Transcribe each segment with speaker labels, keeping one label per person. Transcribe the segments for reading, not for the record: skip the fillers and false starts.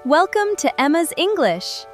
Speaker 1: Welcome to Emma's English.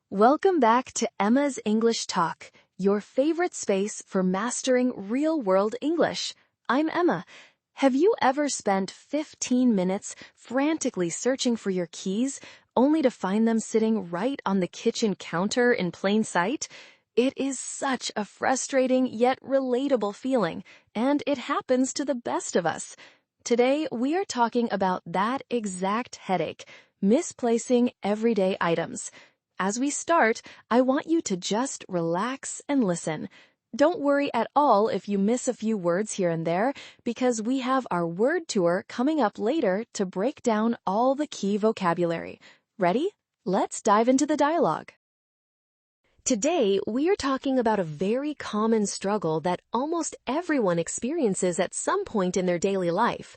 Speaker 2: Welcome back to Emma's English Talk, your favorite space for mastering real-world English. I'm Emma. Have you ever spent 15 minutes frantically searching for your keys, only to find them sitting right on the kitchen counter in plain sight? It is such a frustrating yet relatable feeling, and it happens to the best of us. Today, we are talking about that exact headache, misplacing everyday items. As we start, I want you to just relax and listen. Don't worry at all if you miss a few words here and there, because we have our word tour coming up later to break down all the key vocabulary. Ready? Let's dive into the dialogue. Today, we are talking about a very common struggle that almost everyone experiences at some point in their daily life.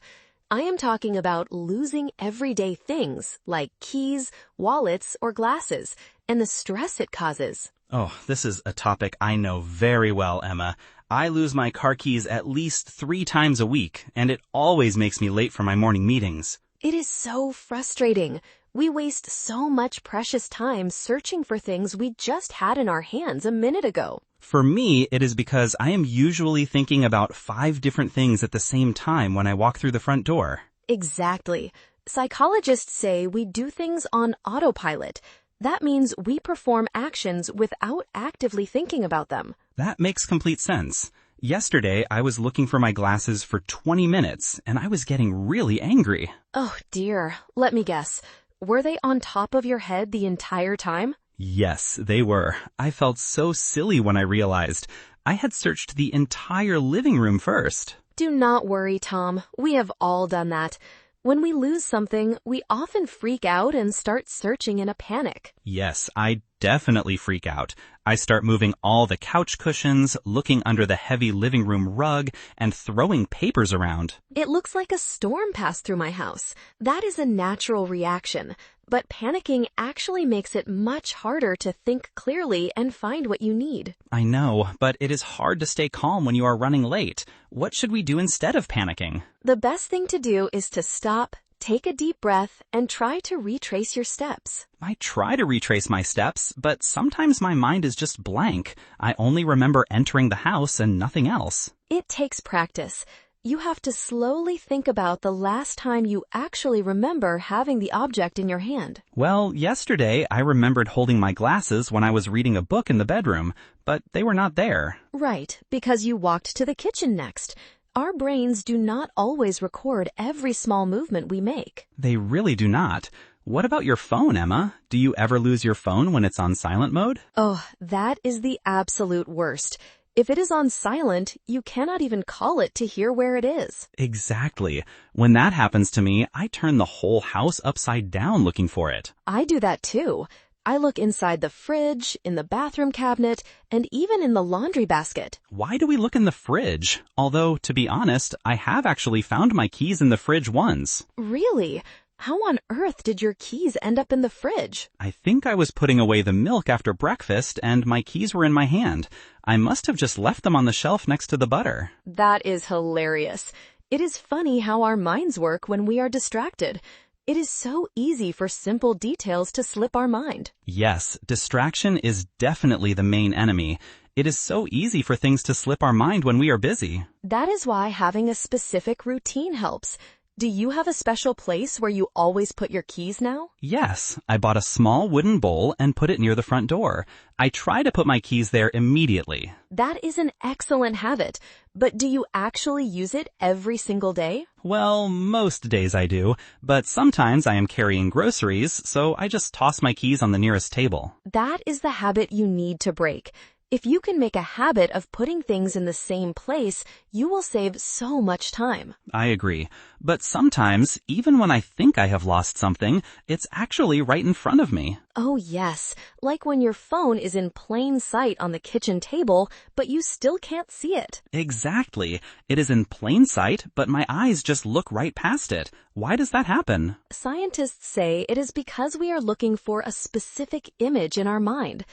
Speaker 2: I am talking about losing everyday things like keys, wallets, or glasses, and the stress it causes.
Speaker 3: Oh, this is a topic I know very well, Emma. I lose my car keys at least 3 times a week, and it always makes me late for my morning meetings.
Speaker 2: It is so frustrating. We waste so much precious time searching for things we just had in our hands a minute ago.
Speaker 3: For me, it is because I am usually thinking about 5 different things at the same time when I walk through the front door.
Speaker 2: Exactly. Psychologists say we do things on autopilot. That means we perform actions without actively thinking about them.
Speaker 3: That makes complete sense. Yesterday, I was looking for my glasses for 20 minutes, and I was getting really angry.
Speaker 2: Oh dear, let me guess. Were they on top of your head the entire time?
Speaker 3: Yes, they were. I felt so silly when I realized I had searched the entire living room first.
Speaker 2: Do not worry, Tom. We have all done that. When we lose something, we often freak out and start searching in a panic.
Speaker 3: Yes, I definitely freak out. I start moving all the couch cushions, looking under the heavy living room rug, and throwing papers around.
Speaker 2: It looks like a storm passed through my house. That is a natural reaction. But panicking actually makes it much harder to think clearly and find what you need.
Speaker 3: I know, but it is hard to stay calm when you are running late. What should we do instead of panicking?
Speaker 2: The best thing to do is to stop, take a deep breath, and try to retrace your steps.
Speaker 3: I try to retrace my steps, but sometimes my mind is just blank. I only remember entering the house and nothing else.
Speaker 2: It takes practice. You have to slowly think about the last time you actually remember having the object in your hand.
Speaker 3: Well, yesterday I remembered holding my glasses when I was reading a book in the bedroom, but they were not there.
Speaker 2: Right, because you walked to the kitchen next. Our brains do not always record every small movement we make.
Speaker 3: They really do not. What about your phone, Emma? Do you ever lose your phone when it's on silent mode?
Speaker 2: Oh, that is the absolute worst. If it is on silent, you cannot even call it to hear where it is.
Speaker 3: Exactly. When that happens to me, I turn the whole house upside down looking for it.
Speaker 2: I do that too. I look inside the fridge, in the bathroom cabinet, and even in the laundry basket.
Speaker 3: Why do we look in the fridge? Although, to be honest, I have actually found my keys in the fridge once.
Speaker 2: Really? How on earth did your keys end up in the fridge?
Speaker 3: I think I was putting away the milk after breakfast and my keys were in my hand. I must have just left them on the shelf next to the butter.
Speaker 2: That is hilarious. It is funny how our minds work when we are distracted. It is so easy for simple details to slip our mind.
Speaker 3: Yes, distraction is definitely the main enemy. It is so easy for things to slip our mind when we are busy.
Speaker 2: That is why having a specific routine helps. Do you have a special place where you always put your keys now?
Speaker 3: Yes, I bought a small wooden bowl and put it near the front door. I try to put my keys there immediately.
Speaker 2: That is an excellent habit, but do you actually use it every single day?
Speaker 3: Well, most days I do, but sometimes I am carrying groceries, so I just toss my keys on the nearest table.
Speaker 2: That is the habit you need to break. If you can make a habit of putting things in the same place, you will save so much time.
Speaker 3: I agree. But sometimes, even when I think I have lost something, it's actually right in front of me.
Speaker 2: Oh yes, like when your phone is in plain sight on the kitchen table, but you still can't see it.
Speaker 3: Exactly. It is in plain sight, but my eyes just look right past it. Why does that happen?
Speaker 2: Scientists say it is because we are looking for a specific image in our mind.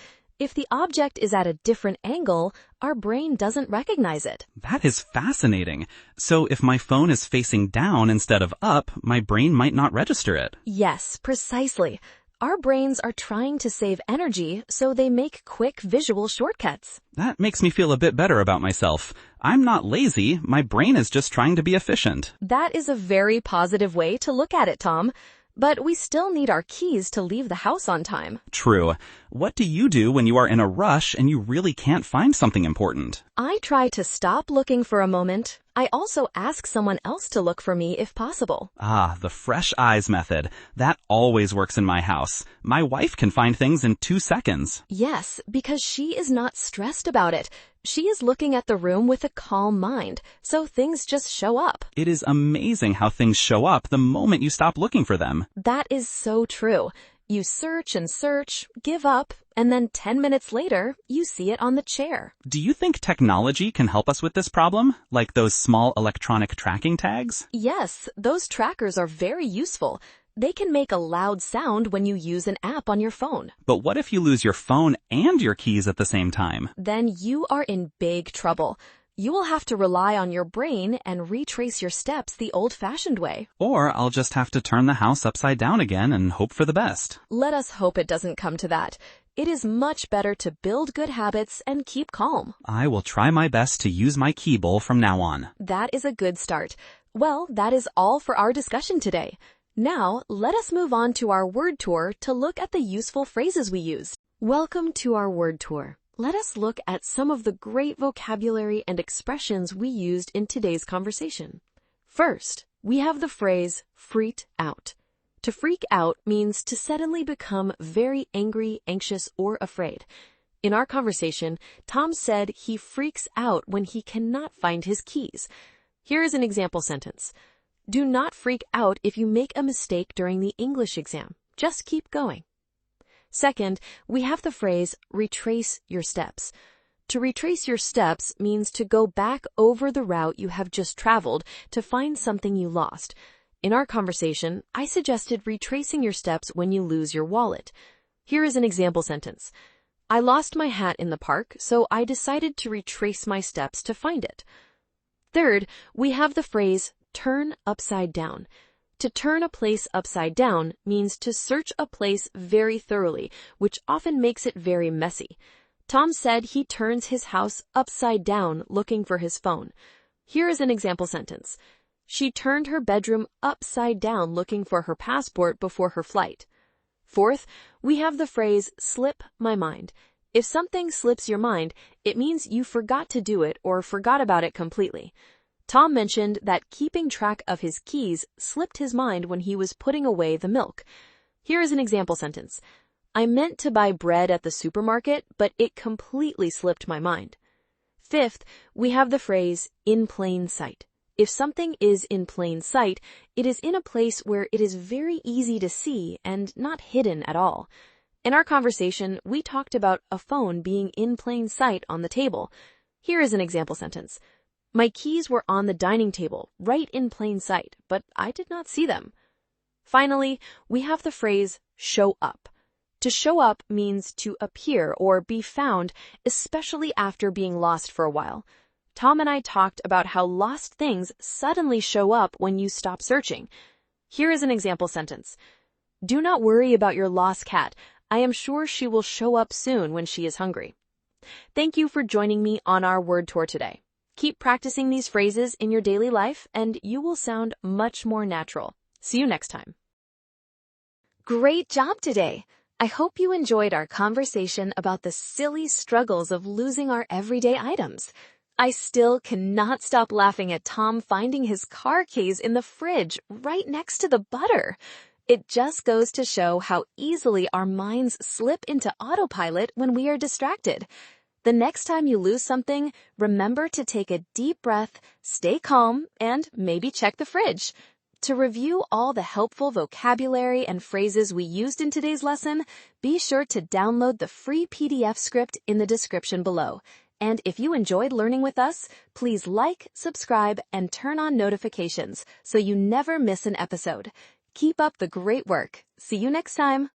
Speaker 2: If the object is at a different angle, our brain doesn't recognize it.
Speaker 3: That is fascinating. So if my phone is facing down instead of up, my brain might not register it.
Speaker 2: Yes, precisely. Our brains are trying to save energy, so they make quick visual shortcuts.
Speaker 3: That makes me feel a bit better about myself. I'm not lazy, my brain is just trying to be efficient.
Speaker 2: That is a very positive way to look at it, Tom. But we still need our keys to leave the house on time.
Speaker 3: True. What do you do when you are in a rush and you really can't find something important?
Speaker 2: I try to stop looking for a moment. I also ask someone else to look for me if possible.
Speaker 3: Ah, the fresh eyes method. That always works in my house. My wife can find things in 2 seconds.
Speaker 2: Yes, because she is not stressed about it. She is looking at the room with a calm mind, so things just show up.
Speaker 3: It is amazing how things show up the moment you stop looking for them.
Speaker 2: That is so true. You search and search, give up, and then 10 minutes later, you see it on the chair.
Speaker 3: Do you think technology can help us with this problem? Like those small electronic tracking tags?
Speaker 2: Yes, those trackers are very useful. They can make a loud sound when you use an app on your phone.
Speaker 3: But what if you lose your phone and your keys at the same time?
Speaker 2: Then you are in big trouble. You will have to rely on your brain and retrace your steps the old-fashioned way.
Speaker 3: Or I'll just have to turn the house upside down again and hope for the best.
Speaker 2: Let us hope it doesn't come to that. It is much better to build good habits and keep calm.
Speaker 3: I will try my best to use my key bowl from now on.
Speaker 2: That is a good start. Well, that is all for our discussion today. Now, let us move on to our word tour to look at the useful phrases we used. Welcome to our word tour. Let us look at some of the great vocabulary and expressions we used in today's conversation. First, we have the phrase freaked out. To freak out means to suddenly become very angry, anxious, or afraid. In our conversation, Tom said he freaks out when he cannot find his keys. Here is an example sentence. Do not freak out if you make a mistake during the English exam. Just keep going. Second, we have the phrase retrace your steps. To retrace your steps means to go back over the route you have just traveled to find something you lost. In our conversation, I suggested retracing your steps when you lose your wallet. Here is an example sentence. I lost my hat in the park, so I decided to retrace my steps to find it. Third, we have the phrase turn upside down. To turn a place upside down means to search a place very thoroughly, which often makes it very messy. Tom said he turns his house upside down looking for his phone. Here is an example sentence. She turned her bedroom upside down looking for her passport before her flight. Fourth, we have the phrase slip my mind. If something slips your mind, it means you forgot to do it or forgot about it completely. Tom mentioned that keeping track of his keys slipped his mind when he was putting away the milk. Here is an example sentence. I meant to buy bread at the supermarket, but it completely slipped my mind. Fifth, we have the phrase in plain sight. If something is in plain sight, it is in a place where it is very easy to see and not hidden at all. In our conversation, we talked about a phone being in plain sight on the table. Here is an example sentence. My keys were on the dining table, right in plain sight, but I did not see them. Finally, we have the phrase show up. To show up means to appear or be found, especially after being lost for a while. Tom and I talked about how lost things suddenly show up when you stop searching. Here is an example sentence. Do not worry about your lost cat. I am sure she will show up soon when she is hungry. Thank you for joining me on our word tour today. Keep practicing these phrases in your daily life and you will sound much more natural. See you next time. Great job today! I hope you enjoyed our conversation about the silly struggles of losing our everyday items. I still cannot stop laughing at Tom finding his car keys in the fridge right next to the butter. It just goes to show how easily our minds slip into autopilot when we are distracted. The next time you lose something, remember to take a deep breath, stay calm, and maybe check the fridge. To review all the helpful vocabulary and phrases we used in today's lesson, be sure to download the free PDF script in the description below. And if you enjoyed learning with us, please like, subscribe, and turn on notifications so you never miss an episode. Keep up the great work. See you next time.